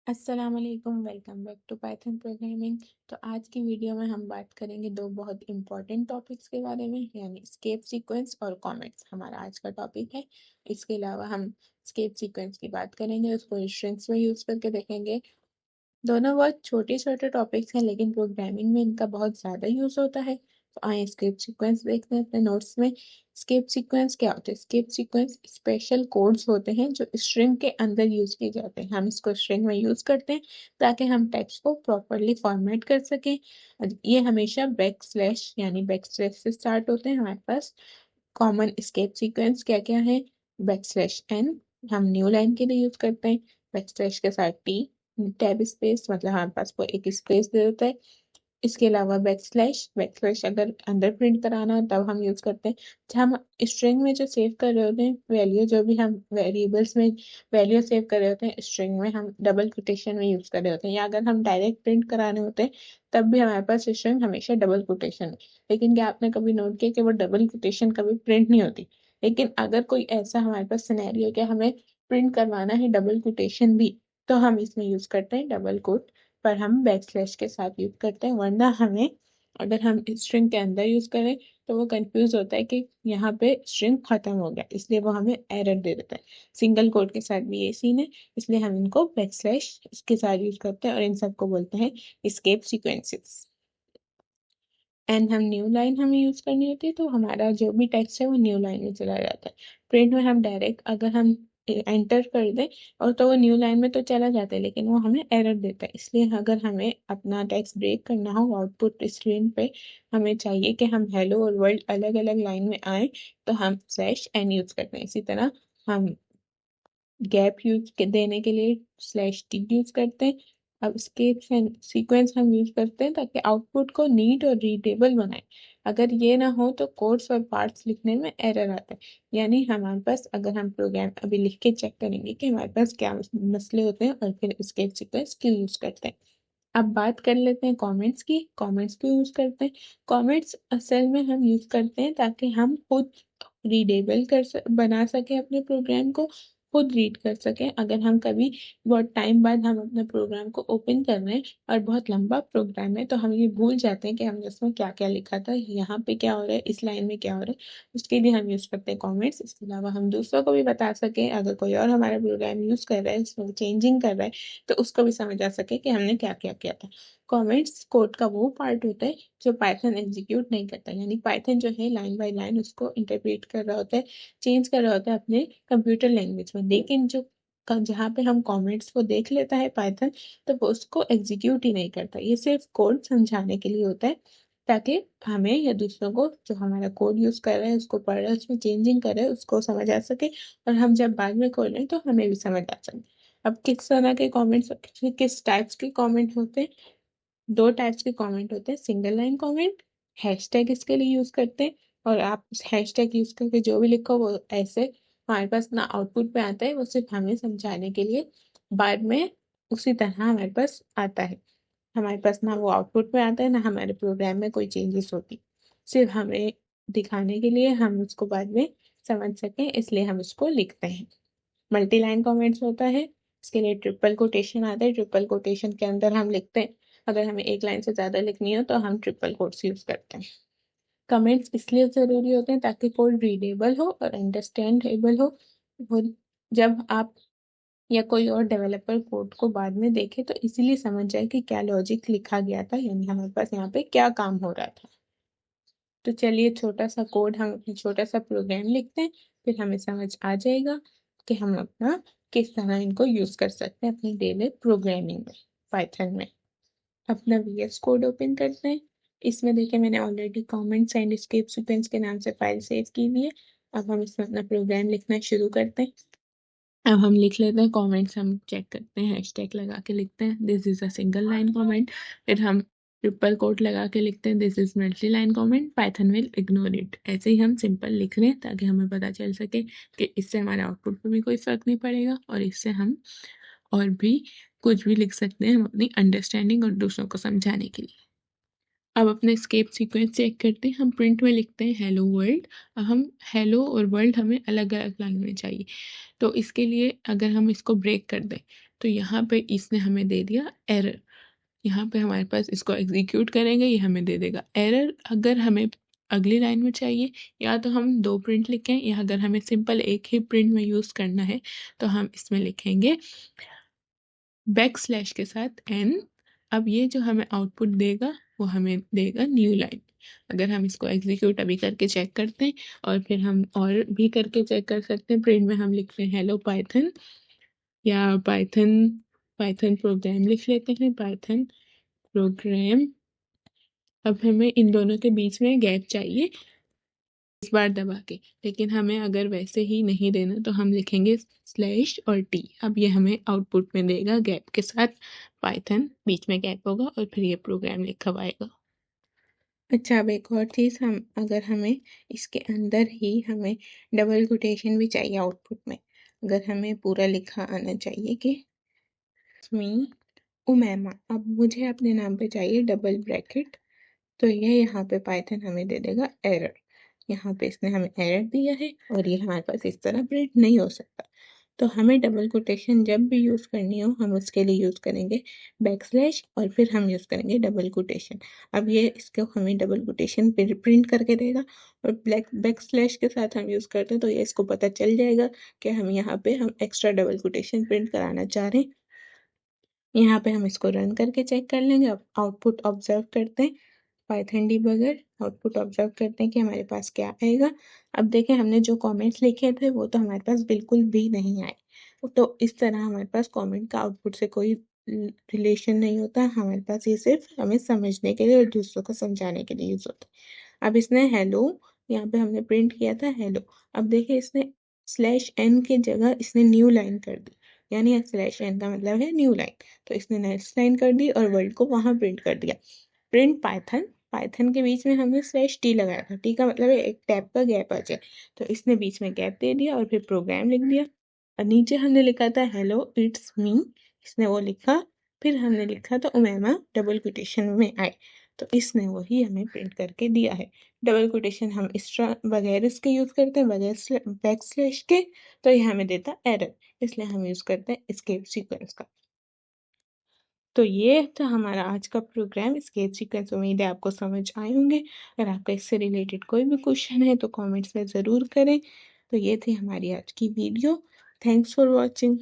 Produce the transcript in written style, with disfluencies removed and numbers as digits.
अस्सलाम वालेकुम, welcome back to Python programming. तो आज की वीडियो में हम बात करेंगे दो बहुत इंपॉर्टेंट टॉपिक्स के बारे में, यानी स्केप सीक्वेंस और कॉमेट्स हमारा आज का टॉपिक है। इसके अलावा हम स्केप सीक्वेंस की बात करेंगे, उसको स्ट्रिंग्स में यूज़ करके देखेंगे। दोनों बहुत छोटे-छोटे टॉपिक्स हैं, लेकिन प्रोग्रामिंग में इनका बहुत ज़्यादा यूज़ होता है। तो आइए स्केप सीक्वेंस देखते हैं अपने नोट्स में। स्केप सीक्वेंस क्या होता है? स्केप सीक्वेंस स्पेशल कोड्स होते हैं जो स्ट्रिंग के अंदर यूज़ किए जाते हैं। हम इसको स्ट्रिंग में यूज़ करते हैं ताकि हम टेक्स्ट को प्रॉपर्ली फॉर्मेट कर सकें। ये हमेशा बैकस्लैश यानी बैकस्लैश से स्टार्ट होते हैं हमारे पास। कॉमन स्केप सीक्वेंस क्या-क्या है? बैकस्लैश एन हम न्यू लाइन के लिए यूज़ करते हैं। बैकस्लैश के साथ टी टैब स्पेस मतलब हमारे पास वो एक स्पेस दे देता है। इसके अलावा बैकस्लैश अगर अंदर प्रिंट कराना हो तब हम यूज़ करते हैं। जब हम स्ट्रिंग में जो सेव कर रहे होते हैं वैल्यू, जो भी हम वेरिएबल्स में वैल्यू सेव कर रहे होते हैं, स्ट्रिंग में हम डबल कोटेशन में यूज़ कर रहे होते हैं, या अगर हम डायरेक्ट प्रिंट कराने होते हैं तब भी हमारे पास स्ट्रिंग हमेशा डबल कोटेशन है। लेकिन क्या आपने कभी नोट किया कि वो डबल कोटेशन कभी प्रिंट नहीं होती? लेकिन अगर कोई ऐसा हमारे पास सिनेरियो कि हमें प्रिंट करवाना है डबल कोटेशन भी, तो हम इसमें यूज़ करते हैं डबल कोट, पर हम बैकस्लैश के साथ यूज़ करते हैं। वरना हमें अगर हम स्ट्रिंग के अंदर यूज़ करें तो वो कंफ्यूज होता है कि यहाँ पे स्ट्रिंग खत्म हो गया, इसलिए वो हमें एरर दे देता है। सिंगल कोट के साथ भी ये सीन है, इसलिए हम इनको बैकस्लैश इसके साथ यूज़ करते हैं और इन सबको बोलते हैं स्केप सीक्वेंसेस। एंड हम न्यू लाइन हमें यूज़ करनी होती है तो हमारा जो भी टेक्स्ट है वो न्यू लाइन में चला जाता है। प्रिंट में हम डायरेक्ट अगर हम एंटर कर दें और तो वो न्यू लाइन में तो चला जाता है, लेकिन वो हमें एरर देता है। इसलिए अगर हमें अपना टेक्स्ट ब्रेक करना हो आउटपुट स्क्रीन पे, हमें चाहिए कि हम हेलो और वर्ल्ड अलग अलग लाइन में आए, तो हम स्लैश एन यूज़ करते हैं। इसी तरह हम गैप देने के लिए स्लैश टी यूज़ करते हैं। अब स्केप सीक्वेंस हम यूज़ करते हैं ताकि आउटपुट को नीट और रीडेबल बनाए। अगर ये ना हो तो कोड्स और पार्ट्स लिखने में एरर आता है। यानी हमारे पास अगर हम प्रोग्राम अभी लिख के चेक करेंगे कि हमारे पास क्या मसले होते हैं और फिर स्केप सीक्वेंस क्यों यूज़ करते हैं। अब बात कर लेते हैं कमेंट्स की। कमेंट्स क्यों यूज़ करते हैं? कमेंट्स असल में हम यूज़ करते हैं ताकि हम खुद रीडेबल बना सकें अपने प्रोग्राम को, खुद रीड कर सकें। अगर हम कभी बहुत टाइम बाद हम अपने प्रोग्राम को ओपन कर रहे हैं और बहुत लंबा प्रोग्राम है, तो हम ये भूल जाते हैं कि हमने उसमें क्या-क्या लिखा था, यहाँ पे क्या हो रहा है, इस लाइन में क्या हो रहा है। उसके लिए हम यूज़ करते हैं कमेंट्स। इसके अलावा हम दूसरों को भी बता सकें, अगर कोई और हमारा प्रोग्राम यूज़ कर रहा है, उसमें चेंजिंग कर रहा है, तो उसको भी समझ आ सके कि हमने क्या-क्या किया था। कमेंट्स कोड का वो पार्ट होता है जो पाइथन एग्जीक्यूट नहीं करता, यानी पाइथन जो है लाइन बाय लाइन उसको इंटरप्रेट कर रहा होता है, चेंज कर रहा होता है अपने कंप्यूटर लैंग्वेज में। लेकिन जो जहाँ पे हम कमेंट्स को देख लेता है पाइथन, तो वो उसको एग्जीक्यूट ही नहीं करता। ये सिर्फ कोड समझाने के लिए होता है, ताकि हमें या दूसरों को जो हमारा कोड यूज़ कर रहा है, उसको पढ़ रहा है, उसमें चेंजिंग कर रहा है, उसको समझ आ सके, और हम जब बाद में खोलें तो हमें भी समझ आ सके। अब किस तरह के कमेंट्स, किस टाइप्स के कमेंट होते हैं? 2 टाइप्स के कमेंट होते हैं, सिंगल लाइन कमेंट, हैशटैग इसके लिए यूज़ करते हैं, और आप उस हैशटैग यूज़ करके जो भी लिखो वो ऐसे हमारे पास ना आउटपुट पे आता है, वो सिर्फ़ हमें समझाने के लिए बाद में उसी तरह हमारे पास आता है। हमारे पास ना वो आउटपुट में आता है, ना हमारे प्रोग्राम में कोई चेंजेस होती। सिर्फ़ हमें दिखाने के लिए हम उसको बाद में समझ सकें, इसलिए हम उसको लिखते हैं। मल्टी लाइन कमेंट्स होता है, इसके लिए ट्रिपल कोटेशन आता है। ट्रिपल कोटेशन के अंदर हम लिखते हैं, अगर हमें एक लाइन से ज़्यादा लिखनी हो तो हम ट्रिपल कोट्स यूज़ करते हैं। कमेंट्स इसलिए ज़रूरी होते हैं ताकि कोड रीडेबल हो और अंडरस्टैंडेबल हो। वो जब आप या कोई और डेवलपर कोड को बाद में देखे तो इजीली समझ जाए कि क्या लॉजिक लिखा गया था, यानी हमारे पास यहाँ पे क्या काम हो रहा था। तो चलिए छोटा सा कोड हम अपनी छोटा सा प्रोग्राम लिखते हैं, फिर हमें समझ आ जाएगा कि हम अपना किस तरह इनको यूज़ कर सकते हैं अपनी डेली प्रोग्रामिंग में, पाइथन में। अपना वीएस कोड ओपन करते हैं। इसमें देखिए मैंने already comments and escape sequence के नाम से फाइल सेव की हुई है। अब हम इसमें अपना प्रोग्राम लिखना शुरू करते हैं। अब हम लिख लेते हैं कमेंट्स, हम चेक करते हैं, हैशटैग लगा के लिखते हैं this is a single line comment. फिर हम ट्रिपल कोट लगा के लिखते हैं this is multi line comment, Python will ignore it. ऐसे ही हम सिंपल लिख लें ताकि हमें पता चल सके कि इससे हमारे आउटपुट पे भी कोई फ़र्क नहीं पड़ेगा, और इससे हम और भी कुछ भी लिख सकते हैं हम अपनी अंडरस्टैंडिंग और दूसरों को समझाने के लिए। अब अपने एस्केप सीक्वेंस चेक करते हैं। हम प्रिंट में लिखते हैं हेलो वर्ल्ड। अब हम हेलो और वर्ल्ड हमें अलग-अलग लाइन में चाहिए। तो इसके लिए अगर हम इसको ब्रेक कर दें, तो यहाँ पे इसने हमें दे दिया एरर। यहाँ पे हमारे पास इसको एग्जीक्यूट करेंगे, ये हमें दे देगा एरर। अगर हमें अगली लाइन में चाहिए या तो हम 2 प्रिंट लिखें, या अगर हमें सिंपल एक ही प्रिंट में यूज़ करना है तो हम इसमें लिखेंगे बैकस्लैश के साथ n। अब ये जो हमें आउटपुट देगा वो हमें देगा न्यू लाइन। अगर हम इसको एग्जीक्यूट अभी करके चेक करते हैं, और फिर हम और भी करके चेक कर सकते हैं। प्रिंट में हम लिखते हैं हेलो पाइथन, या पाइथन प्रोग्राम लिख लेते हैं, पाइथन प्रोग्राम। अब हमें इन दोनों के बीच में गैप चाहिए इस बार दबा के, लेकिन हमें अगर वैसे ही नहीं देना तो हम लिखेंगे स्लैश और टी। अब ये हमें आउटपुट में देगा गैप के साथ पाइथन, बीच में गैप होगा और फिर ये प्रोग्राम लिखा हुआ आएगा। अच्छा, अब एक और चीज़, हम अगर हमें इसके अंदर ही हमें डबल कोटेशन भी चाहिए आउटपुट में। अगर हमें पूरा लिखा आना चाहिए कि मी उमैमा, अब मुझे अपने नाम पे चाहिए डबल ब्रैकेट, तो ये यहाँ पे पाइथन हमें दे देगा एरर। यहाँ पे इसने हमें एरर दिया है और ये हमारे पास इस तरह प्रिंट नहीं हो सकता। तो हमें डबल कोटेशन जब भी यूज़ करनी हो हम उसके लिए यूज़ करेंगे बैकस्लैश, और फिर हम यूज़ करेंगे डबल कोटेशन। अब ये इसको हमें डबल कोटेशन प्रिंट करके देगा, और बैकस्लैश के साथ हम यूज़ करते हैं तो ये इसको पता चल जाएगा कि हम यहाँ पे हम एक्स्ट्रा डबल कोटेशन प्रिंट कराना चाह रहे हैं। यहाँ पे हम इसको रन करके चेक कर लेंगे। अब आउटपुट ऑब्जर्व करते हैं, पाइथन डिबगर आउटपुट ऑब्जर्व करते हैं कि हमारे पास क्या आएगा। अब देखें, हमने जो कमेंट्स लिखे थे वो तो हमारे पास बिल्कुल भी नहीं आए। तो इस तरह हमारे पास कमेंट का आउटपुट से कोई रिलेशन नहीं होता। हमारे पास ये सिर्फ हमें समझने के लिए और दूसरों को समझाने के लिए यूज होता है। अब इसने हेलो, यहाँ पे हमने प्रिंट किया था हेलो। अब देखिए, इसने स्लैश एन की जगह इसने न्यू लाइन कर दी, यानी स्लैश एन का मतलब है न्यू लाइन। तो इसने नेक्स्ट लाइन कर दी और वर्ड को वहां प्रिंट कर दिया। प्रिंट पाइथन, पाइथन के बीच में हमने स्लैश टी लगाया था। टी का मतलब है एक टैब का गैप आ जाए, तो इसने बीच में गैप दे दिया और फिर प्रोग्राम लिख दिया। और नीचे हमने लिखा था हेलो इट्स मी, इसने वो लिखा। फिर हमने लिखा था उमैमा डबल कोटेशन में आए, तो इसने वही हमें प्रिंट करके दिया है। डबल कोटेशन हम एक्स्ट्रा बगैर इसके यूज करते हैं, बगैर बैक स्लैश के, तो ये हमें देता एरर, इसलिए हम यूज करते हैं एस्केप सीक्वेंस का। तो ये था हमारा आज का प्रोग्राम स्केप सीक्वेंस। उम्मीद है आपको समझ आए होंगे। अगर आपका इससे रिलेटेड कोई भी क्वेश्चन है तो कमेंट्स में ज़रूर करें। तो ये थी हमारी आज की वीडियो। Thanks for watching.